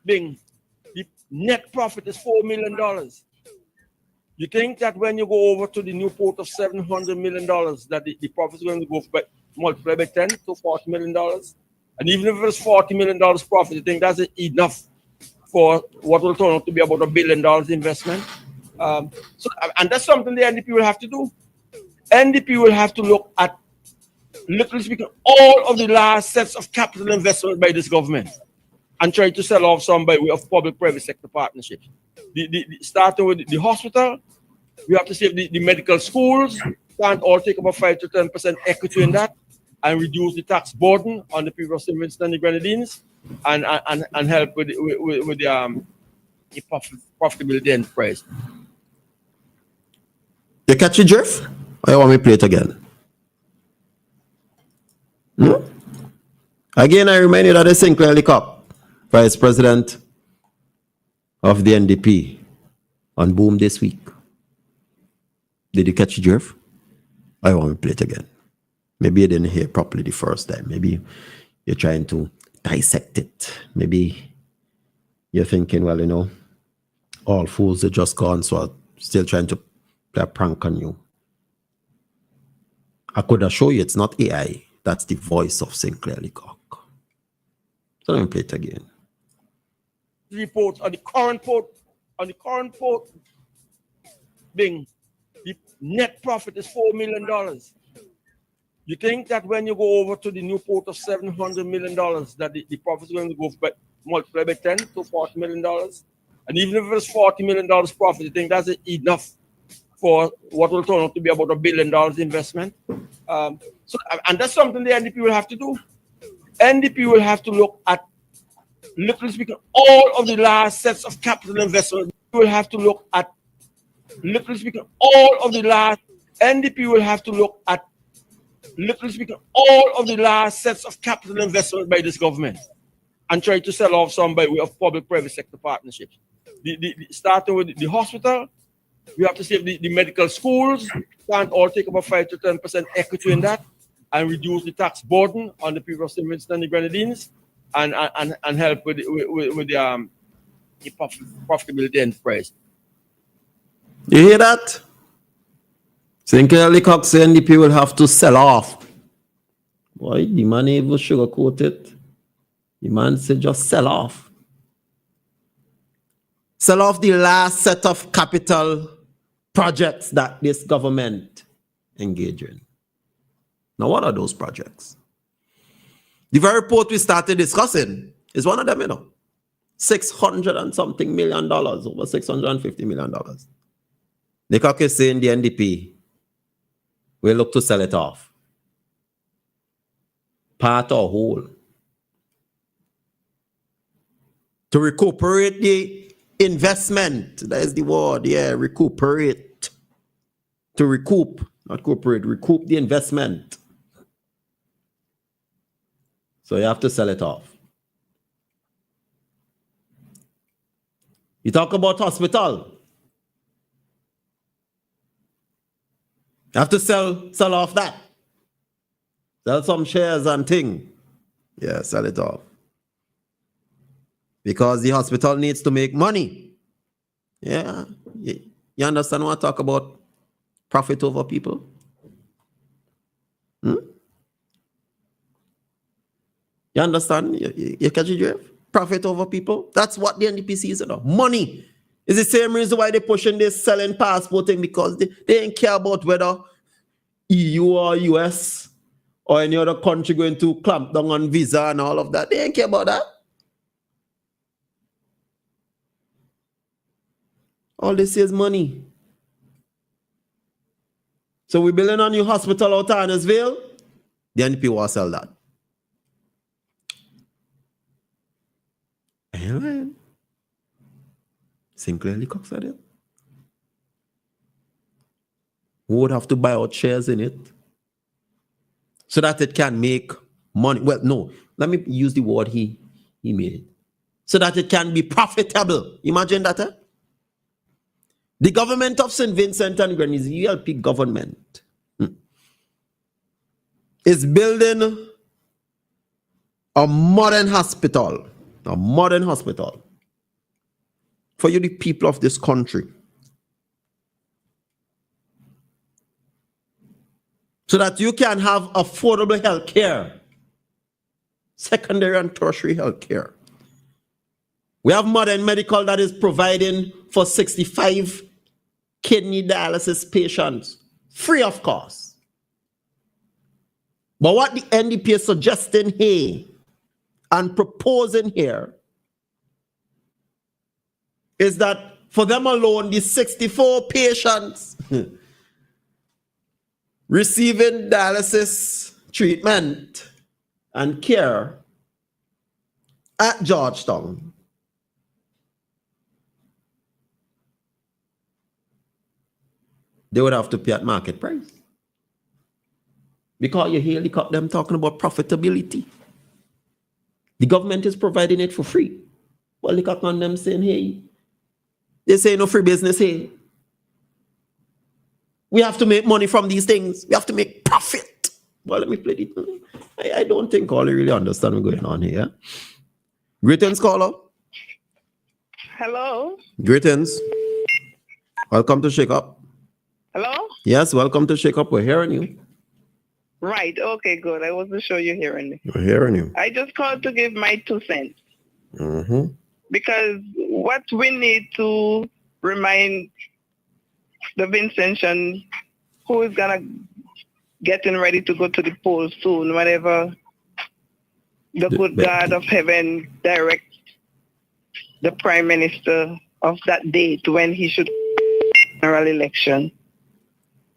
being the net profit is $4 million. You think that when you go over to the new port of $700 million, that the profit is going to go multiply by 10 to $40 million? And even if it's $40 million profit, you think that's enough for what will turn out to be about $1 billion investment? And that's something the NDP will have to do. NDP will have to look at, literally speaking, all of the last sets of capital investment by this government. and try to sell off some by way of public-private sector partnerships. Starting with the hospital, we have to see if the medical schools can't all take about 5 to 10% equity in that and reduce the tax burden on the people of St. Vincent and the Grenadines and help with the profitability enterprise. You catch the drift? Or you want me to play it again? Again, I remind you that the Sinclair Shakeup, Vice President of the NDP, on Boom this week. Did you catch the drift? I want to play it again. Maybe you didn't hear properly the first time. Maybe you're trying to dissect it. Maybe you're thinking, well, you know, all fools are just gone, so I'm still trying to play a prank on you. I could assure you it's not AI. That's the voice of Sinclair Shakeup. So let me play it again. Reports on the current port, being the net profit is $4 million. You think that when you go over to the new port of $700 million, that the profit is going to go multiply by 10 to $40 million? And even if it's $40 million profit, you think that's enough for what will turn out to be about $1 billion investment? And that's something the NDP will have to do. NDP will have to look at, literally speaking, all of the last sets of capital investment. We will have to look at, literally speaking, all of the last. NDP will have to look at, literally speaking, all of the last sets of capital investment by this government and try to sell off some by way of public-private sector partnerships. Starting with the hospital, we have to see if the medical schools can't all take about 5 to 10% equity in that and reduce the tax burden on the people of St. Vincent and the Grenadines and help with the profitability enterprise. You hear that? Sinclair Shakeup say NDP will have to sell off. Boy, the man even sugarcoat it. The man said just sell off. Sell off the last set of capital projects that this government engage in. Now, what are those projects? The very report we started discussing is one of them, you know. $600 and something million, over $650 million. Shakeup is saying the NDP will look to sell it off. Part or whole. To recuperate the investment. That is the word, yeah, recuperate. To recoup, not cooperate, recoup the investment. So you have to sell it off. You talk about hospital. You have to sell off that. Sell some shares and thing. Yeah, sell it off. Because the hospital needs to make money. Yeah. You understand what I talk about? Profit over people? You understand? You catch the drift? Profit over people? That's what the NDP sees, you know. Money. It's the same reason why they're pushing this selling passport thing, because they ain't care about whether EU or US or any other country going to clamp down on visa and all of that. They ain't care about that. All they see is money. So we're building a new hospital out of Annisville. The NDP will sell that. Amen. Sinclair Shakeup said it. Who would have to buy out shares in it so that it can make money? Well, no, let me use the word he made. So that it can be profitable. Imagine that, eh? The government of St. Vincent and Grenadines, the ULP government, is building a modern hospital. A modern hospital for you, the people of this country, so that you can have affordable health care, secondary and tertiary health care. We have modern medical that is providing for 65 kidney dialysis patients free of cost. But what the NDP is suggesting here and proposing here is that for them alone, the 64 patients receiving dialysis treatment and care at Georgetown, they would have to pay at market price. Because you hear them talking about profitability. The government is providing it for free. Well, look at them saying, hey, they say no free business here. We have to make money from these things. We have to make profit. Well, let me play it. I don't think all really understand what's going on here. Greetings, caller. Hello. Greetings. Welcome to Shakeup. Hello? Yes, welcome to Shakeup. We're hearing you. Right. Okay, good. I wasn't sure you're hearing me. We're hearing you. I just called to give my 2 cents. Mm-hmm. Because what we need to remind the Vincentians who is going to getting ready to go to the polls soon, whenever the good God of heaven directs the prime minister of that date when he should general election.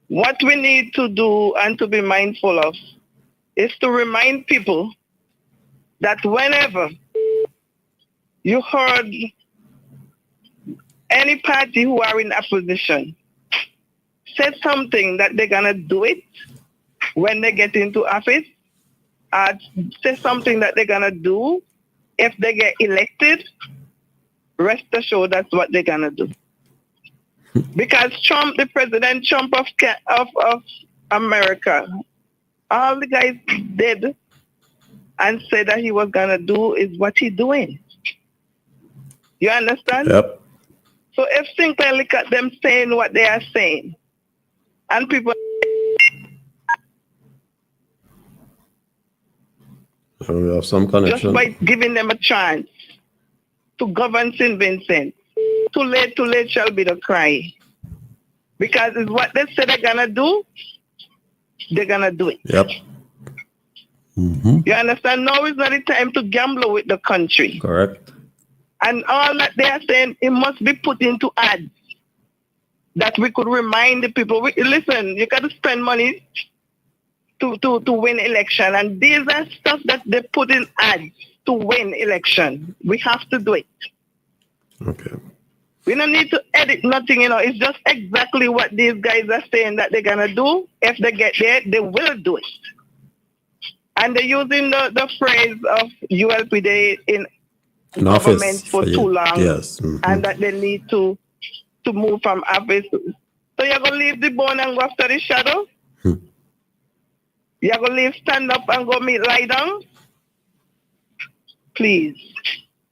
What we need to do and to be mindful of is to remind people that whenever you heard any party who are in opposition say something that they're going to do it when they get into office, say something that they're going to do if they get elected, rest assured that's what they're going to do. Because Trump, the President Trump of America, all the guys did and said that he was going to do is what he's doing. You understand? Yep. So if Sinclair look at them saying what they are saying, and people... We have some connection. Just by giving them a chance to govern St. Vincent. Too late shall be the cry. Because it's what they say they're going to do, they're going to do it. Yep. Mm-hmm. You understand? Now is not the time to gamble with the country. Correct. And all that they are saying, it must be put into ads. That we could remind the people, listen, you got to spend money to win election. And these are stuff that they put in ads to win election. We have to do it. Okay. We don't need to edit nothing, it's just exactly what these guys are saying that they're going to do. If they get there, they will do it. And they're using the phrase of ULPD in government for too long. Yes. Mm-hmm. And that they need to move from office. So you're going to leave the bone and go after the shadow? You're going to leave stand up and go lie down? Please.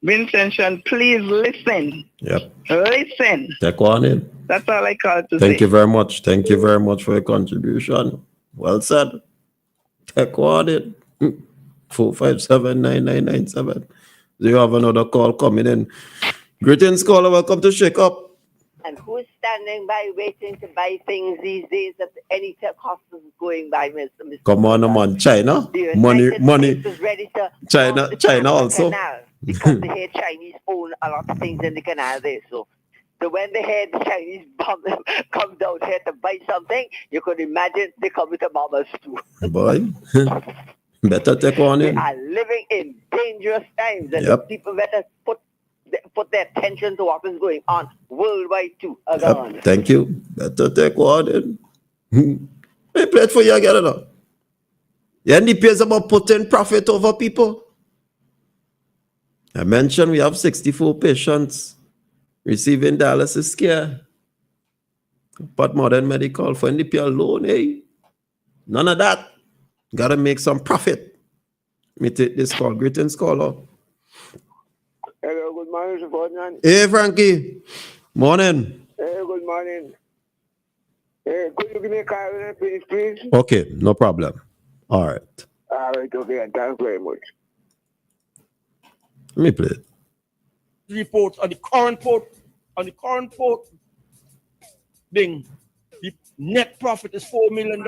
Vincentian, please listen. Yep. Listen. Take one in. That's all I call to say. Thank you very much. Thank you very much for your contribution. Well said. Take one in. 457-9997. Do you have another call coming in? Greetings, caller. Welcome to Shakeup. And who's standing by waiting to buy things these days that any cost is going by, Mr. Come on, man. China. Money. Is ready to China also. Canal because they hear Chinese own a lot of things in the canal there. So when they hear the Chinese bomb come down here to buy something, you could imagine they come with the bombers too. Boy. Better take one in. We are living in dangerous times, and people better put their attention to what is going on worldwide too. Yep. Thank you. Better take one in. I play it for you again. No? The NDP is about putting profit over people. I mentioned we have 64 patients receiving dialysis care. But modern medical for NDP alone, none of that. Gotta make some profit. Let me take this call. Greetings, caller. Hello, good morning, Mr. Ferdinand. Hey, Frankie. Morning. Hey, good morning. Hey, could you give me a call, please? Okay, no problem. All right. All right, okay, and thanks very much. Let me play it. Report on the current port thing, the net profit is $4 million.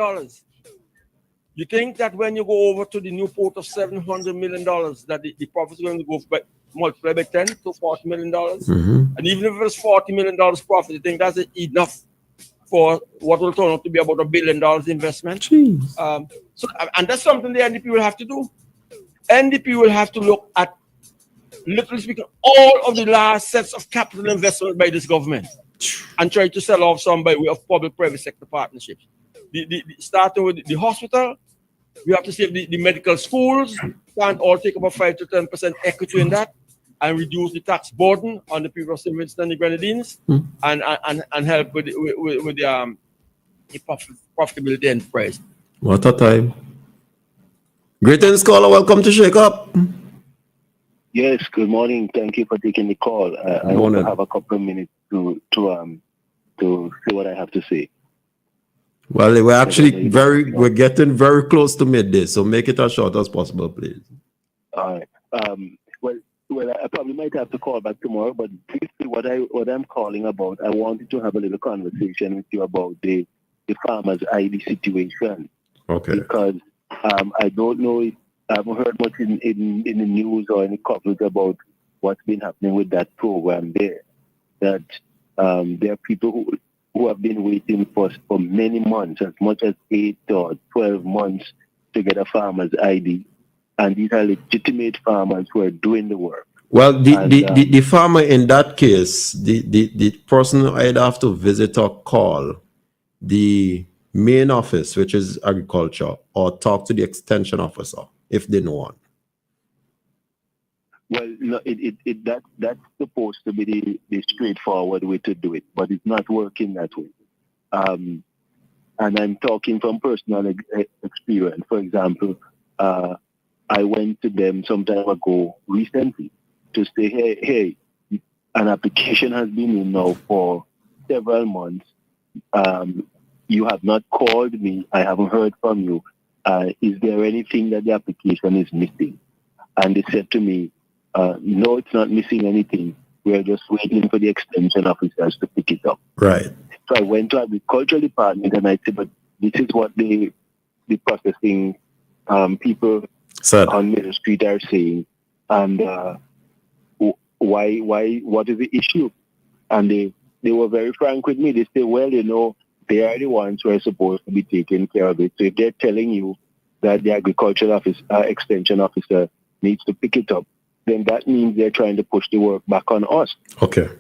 You think that when you go over to the new port of $700 million, that the profit is going to go multiply by 10 to $40 million. Mm-hmm. And even if it was $40 million profit, I think that's enough for what will turn out to be about $1 billion investment. And that's something the NDP will have to do. NDP will have to look at, literally speaking, all of the last sets of capital investment by this government and try to sell off some by way of public-private sector partnerships. Starting with the hospital, we have to see if the medical schools can all take about 5 to 10% equity in that and reduce the tax burden on the people of St. Vincent and the Grenadines and help with the profitability enterprise. What a time. Greetings, caller. Welcome to Shakeup. Yes, good morning. Thank you for taking the call. I also have a couple of minutes to say what I have to say. Well, we're getting very close to midday, so make it as short as possible, please. All right. Well, I probably might have to call back tomorrow, but briefly, what I'm calling about, I wanted to have a little conversation with you about the farmers' ID situation. Okay. Because I don't know if I haven't heard much in the news or any coverage about what's been happening with that program there. That there are people who have been waiting for many months, as much as 8 or 12 months to get a farmer's ID. And these are legitimate farmers who are doing the work. Well, the farmer in that case, the person either have to visit or call the main office, which is agriculture, or talk to the extension officer if they know one. Well, no, that's supposed to be the straightforward way to do it, but it's not working that way. And I'm talking from personal experience. For example, I went to them some time ago recently to say, hey, an application has been in now for several months. You have not called me. I haven't heard from you. Is there anything that the application is missing? And they said to me, no, it's not missing anything. We're just waiting for the extension officers to pick it up. Right. So I went to the agricultural department and I said, but this is what the processing people on Middle Street are saying. And what is the issue? And they were very frank with me. They say, well, they are the ones who are supposed to be taking care of it. So if they're telling you that the agricultural office, extension officer needs to pick it up, then that means they're trying to push the work back on us. Okay.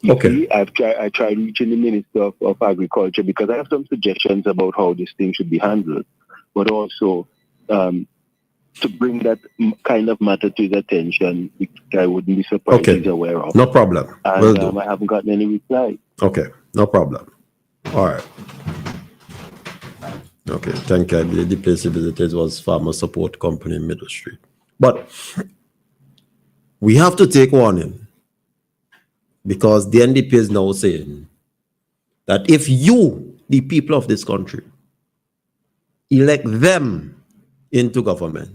See, I tried reaching the Minister of Agriculture because I have some suggestions about how this thing should be handled, but also to bring that kind of matter to his attention, which I wouldn't be surprised he's aware of. No problem. And I haven't gotten any reply. Okay, no problem. All right. Okay, thank you. The place he visited was Farmer Support Company in Middle Street. But we have to take warning because the NDP is now saying that if you, the people of this country, elect them into government,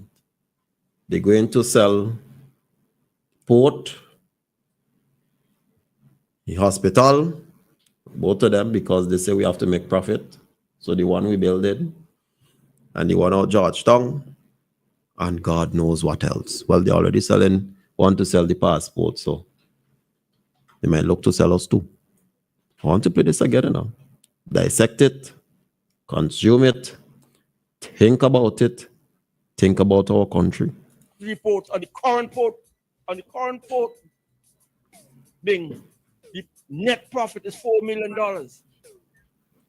they're going to sell port, the hospital, both of them, because they say we have to make profit. So the one we building and the one out Georgetown and God knows what else. Well, they're already want to sell the passport, so they might look to sell us too. I want to play this again now. Dissect it, consume it, think about it, think about our country. Report on the current port, the net profit is $4 million.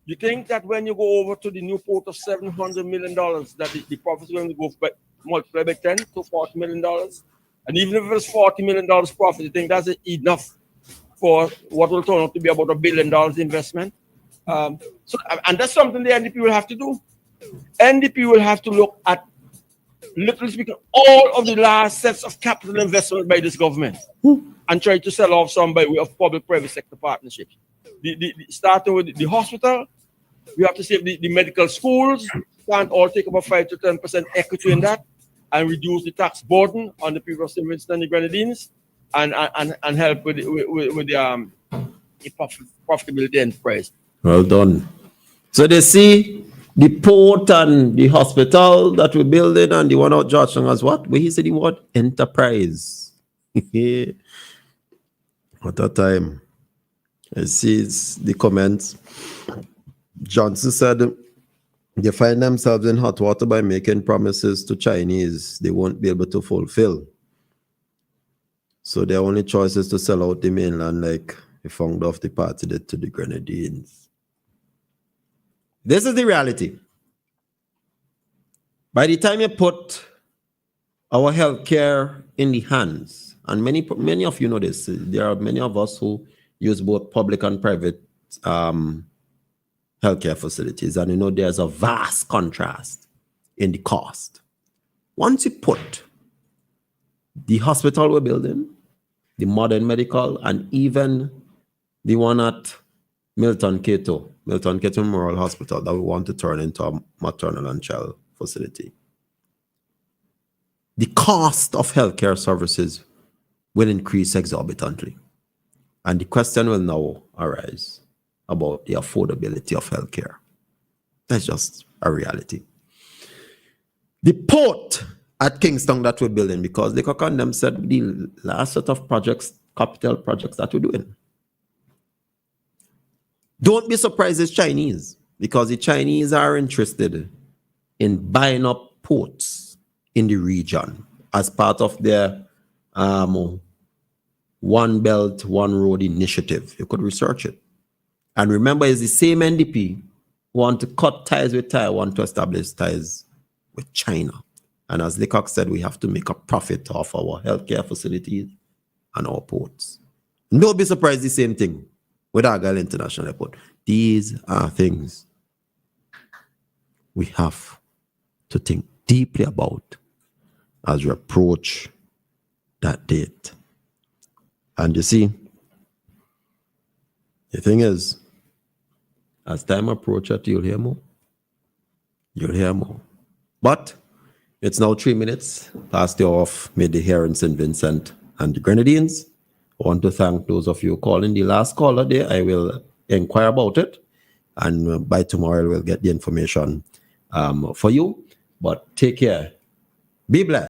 You think that when you go over to the new port of $700 million, that the profit is going to go multiply by 10 to $40 million? And even if it was $40 million profit, you think that's enough for what will turn out to be about $1 billion investment? And that's something the NDP will have to do. NDP will have to look at, literally speaking, all of the last sets of capital investment by this government and try to sell off some by way of public-private sector partnerships. Starting with the hospital, we have to see if the medical schools can all take about 5 to 10% equity in that and reduce the tax burden on the people of St. Vincent and the Grenadines and help with the profitability enterprise. Well done. So they see the port and the hospital that we're building and the one out Georgetown as what? Where he said the word enterprise. What a time. I see the comments. Johnson said they find themselves in hot water by making promises to Chinese they won't be able to fulfill. So their only choice is to sell out the mainland like the founder of the party did to the Grenadines. This is the reality. By the time you put our healthcare in the hands, and many of you know this, there are many of us who use both public and private healthcare facilities, and you know there's a vast contrast in the cost. Once you put the hospital we're building, the modern medical, and even the one at Milton Cato Memorial Hospital that we want to turn into a maternal and child facility, the cost of healthcare services will increase exorbitantly. And the question will now arise about the affordability of healthcare. That's just a reality. The port at Kingston that we're building, because they condemn said the last set of projects, capital projects that we're doing. Don't be surprised it's Chinese, because the Chinese are interested in buying up ports in the region as part of their One Belt, One Road initiative. You could research it. And remember, it's the same NDP who want to cut ties with Taiwan to establish ties with China. And as Leacock said, we have to make a profit off our healthcare facilities and our ports. And don't be surprised, the same thing with Argyle International Airport. These are things we have to think deeply about as we approach that date. And you see, the thing is, as time approaches, you'll hear more. You'll hear more. But it's now 3 minutes past the hour of midday here in St. Vincent and the Grenadines. I want to thank those of you calling. The last caller there, I will inquire about it. And by tomorrow, we'll get the information for you. But take care. Be blessed.